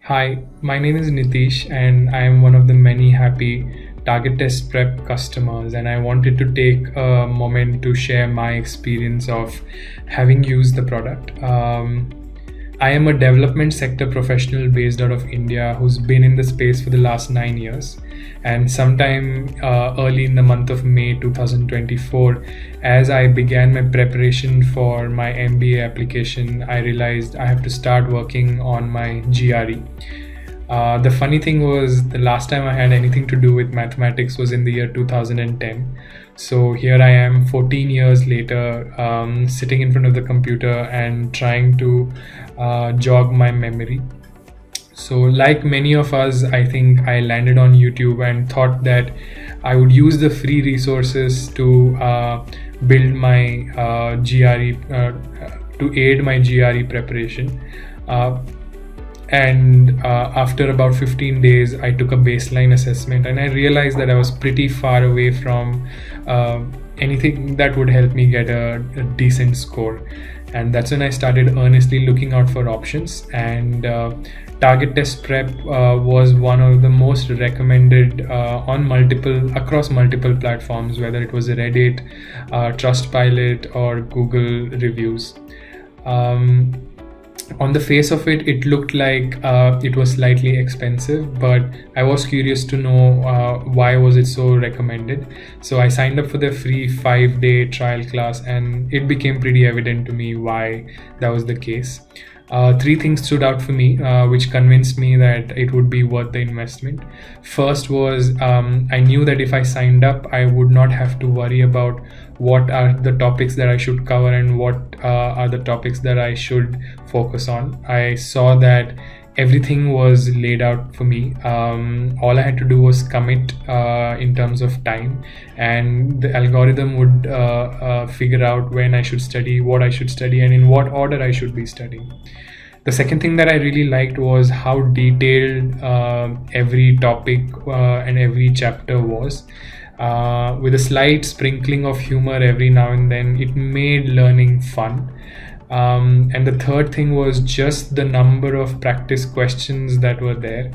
Hi, my name is Nitish, and I am one of the many happy Target Test Prep customers. And I wanted to take a moment to share my experience of having used the product. I am a development sector professional based out of India who's been in the space for the last 9 years. And sometime early in the month of May 2024, as I began my preparation for my MBA application, I realized I have to start working on my GRE. The funny thing was, the last time I had anything to do with mathematics was in the year 2010. So here I am 14 years later, sitting in front of the computer and trying to jog my memory. So, like many of us, I think I landed on YouTube and thought that I would use the free resources to build my GRE, to aid my GRE preparation. And after about 15 days, I took a baseline assessment and I realized that I was pretty far away from anything that would help me get a decent score. And that's when I started earnestly looking out for options. And Target Test Prep was one of the most recommended across multiple platforms, whether it was Reddit, Trustpilot, or Google reviews. On the face of it, it looked like it was slightly expensive, but I was curious to know why was it so recommended. So I signed up for the free 5-day trial class, and it became pretty evident to me why that was the case. Three things stood out for me, which convinced me that it would be worth the investment. First was I knew that if I signed up, I would not have to worry about what are the topics that I should cover and what are the topics that I should focus on. I saw that everything was laid out for me. All I had to do was commit in terms of time, and the algorithm would figure out when I should study, what I should study, and in what order I should be studying. The second thing that I really liked was how detailed every topic and every chapter was. With a slight sprinkling of humor every now and then, it made learning fun. And the third thing was just the number of practice questions that were there.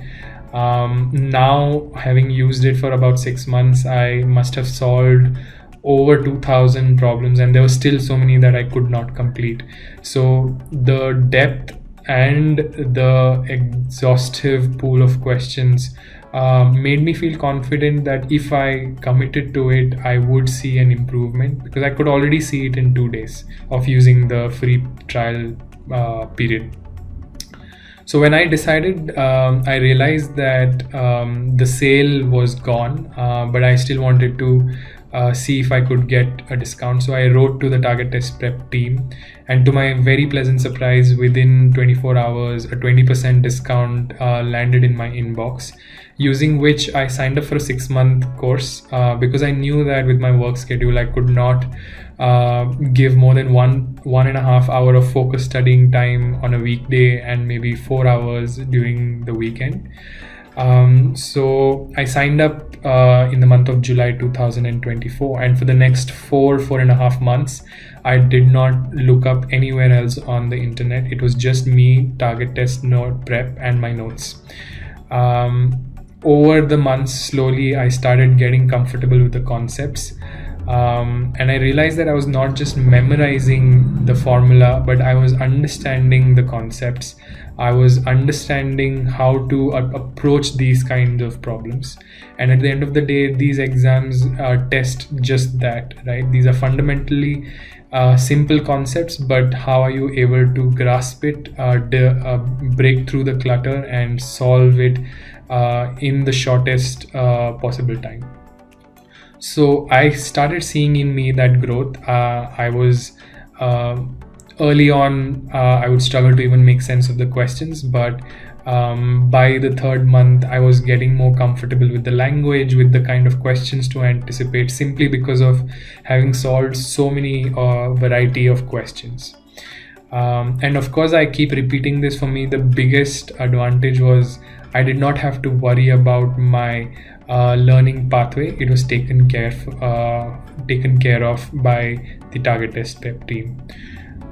Now, having used it for about 6 months, I must have solved over 2,000 problems, and there were still so many that I could not complete. So the depth and the exhaustive pool of questions made me feel confident that if I committed to it, I would see an improvement, because I could already see it in 2 days of using the free trial period. So when I decided, I realized that the sale was gone, but I still wanted to see if I could get a discount. So I wrote to the Target Test Prep team, and to my very pleasant surprise, within 24 hours, a 20% discount landed in my inbox, using which I signed up for a 6-month course because I knew that with my work schedule, I could not give more than one and a half hour of focused studying time on a weekday and maybe 4 hours during the weekend. So I signed up in the month of July 2024, and for the next four and a half months, I did not look up anywhere else on the internet. It was just me, Target Test Prep, and my notes. Over the months, slowly I started getting comfortable with the concepts. And I realized that I was not just memorizing the formula, but I was understanding the concepts. I was understanding how to approach these kinds of problems. And at the end of the day, these exams test just that, right? These are fundamentally simple concepts, but how are you able to grasp it, break through the clutter, and solve it in the shortest possible time? So I started seeing in me that growth. I was early on, I would struggle to even make sense of the questions, but by the third month, I was getting more comfortable with the language, with the kind of questions to anticipate, simply because of having solved so many variety of questions. And of course, I keep repeating this, for me, the biggest advantage was I did not have to worry about my learning pathway. It was taken care of by the Target Test Prep team.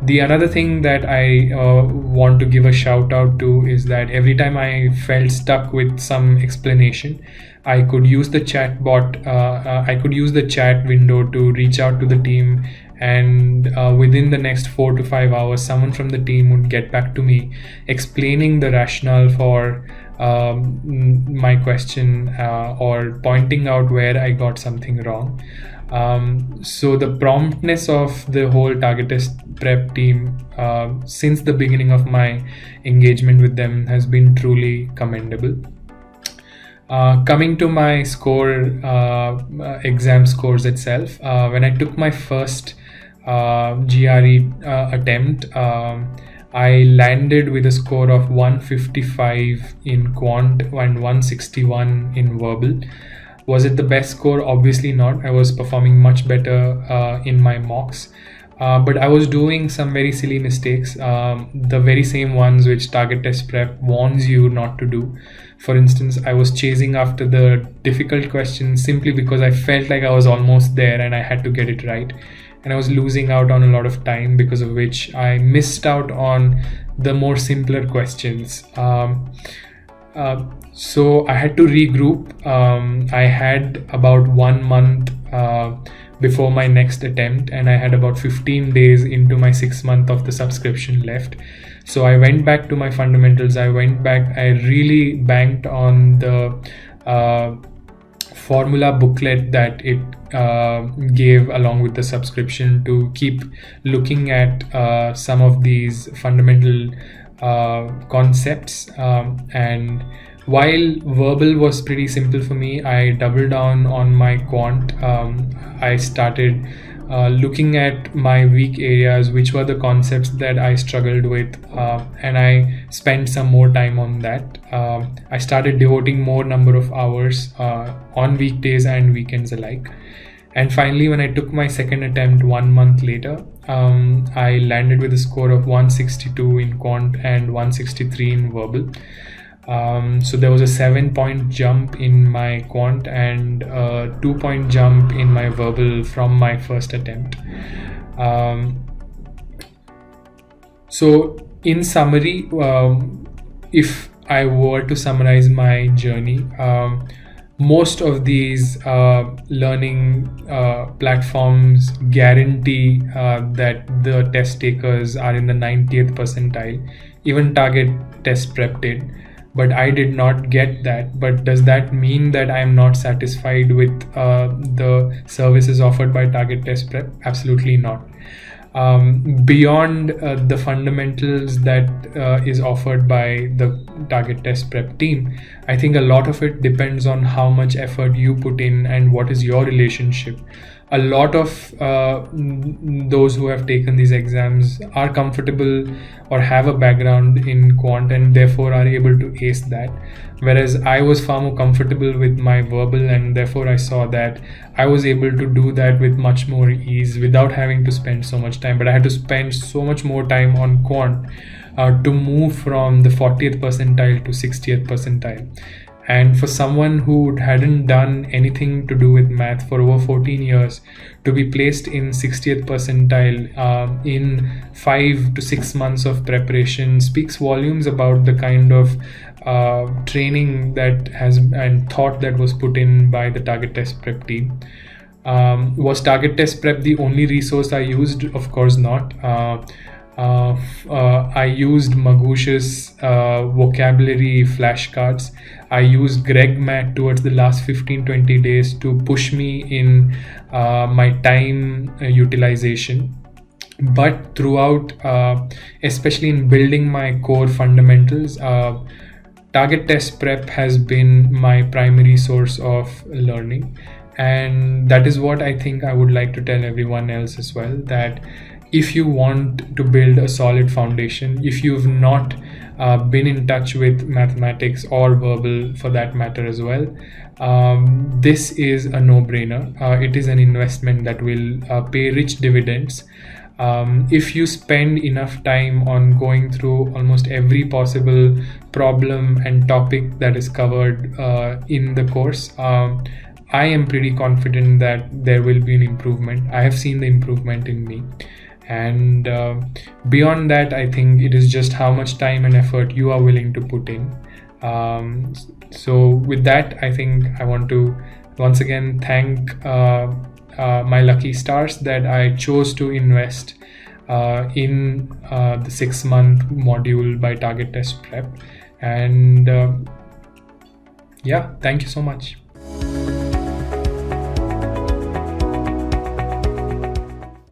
The another thing that I want to give a shout out to is that every time I felt stuck with some explanation, I could use the chat bot, I could use the chat window to reach out to the team, and within the next 4 to 5 hours, someone from the team would get back to me explaining the rationale for my question, or pointing out where I got something wrong. So the promptness of the whole Target Test Prep team since the beginning of my engagement with them has been truly commendable. Coming to my exam scores itself, when I took my first GRE attempt, I landed with a score of 155 in quant and 161 in verbal. Was it the best score? Obviously not. I was performing much better in my mocks. But I was doing some very silly mistakes, the very same ones which Target Test Prep warns you not to do. For instance, I was chasing after the difficult questions simply because I felt like I was almost there and I had to get it right. And I was losing out on a lot of time, because of which I missed out on the more simpler questions. So I had to regroup. I had about 1 month before my next attempt, and I had about 15 days into my 6 month of the subscription left. So I went back to my fundamentals. I really banked on the formula booklet that it gave along with the subscription to keep looking at some of these fundamental concepts, and while verbal was pretty simple for me, I doubled down on my quant. I started looking at my weak areas, which were the concepts that I struggled with, and I spent some more time on that. I started devoting more number of hours on weekdays and weekends alike. And finally, when I took my second attempt 1 month later, I landed with a score of 162 in quant and 163 in verbal. So there was a 7-point jump in my quant and a 2-point jump in my verbal from my first attempt. So in summary, if I were to summarize my journey, most of these learning platforms guarantee that the test takers are in the 90th percentile. Even Target Test Prep did. But I did not get that. But does that mean that I am not satisfied with the services offered by Target Test Prep? Absolutely not. Beyond the fundamentals that is offered by the Target Test Prep team, I think a lot of it depends on how much effort you put in and what is your relationship. A lot of those who have taken these exams are comfortable or have a background in quant and therefore are able to ace that. Whereas I was far more comfortable with my verbal, and therefore I saw that I was able to do that with much more ease without having to spend so much time. But I had to spend so much more time on quant to move from the 40th percentile to 60th percentile. And for someone who hadn't done anything to do with math for over 14 years, to be placed in 60th percentile in 5 to 6 months of preparation speaks volumes about the kind of training that has and thought that was put in by the Target Test Prep team. Was Target Test Prep the only resource I used? Of course not. I used Magush's vocabulary flashcards. I used GregMath towards the last 15-20 days to push me in my time utilization. But throughout, especially in building my core fundamentals, Target Test Prep has been my primary source of learning. And that is what I think I would like to tell everyone else as well, that if you want to build a solid foundation, if you've not been in touch with mathematics or verbal for that matter as well, this is a no-brainer. It is an investment that will pay rich dividends. If you spend enough time on going through almost every possible problem and topic that is covered in the course, I am pretty confident that there will be an improvement. I have seen the improvement in me. And beyond that, I think it is just how much time and effort you are willing to put in. So with that, I think I want to once again thank my lucky stars that I chose to invest in the 6-month module by Target Test Prep. And yeah, thank you so much.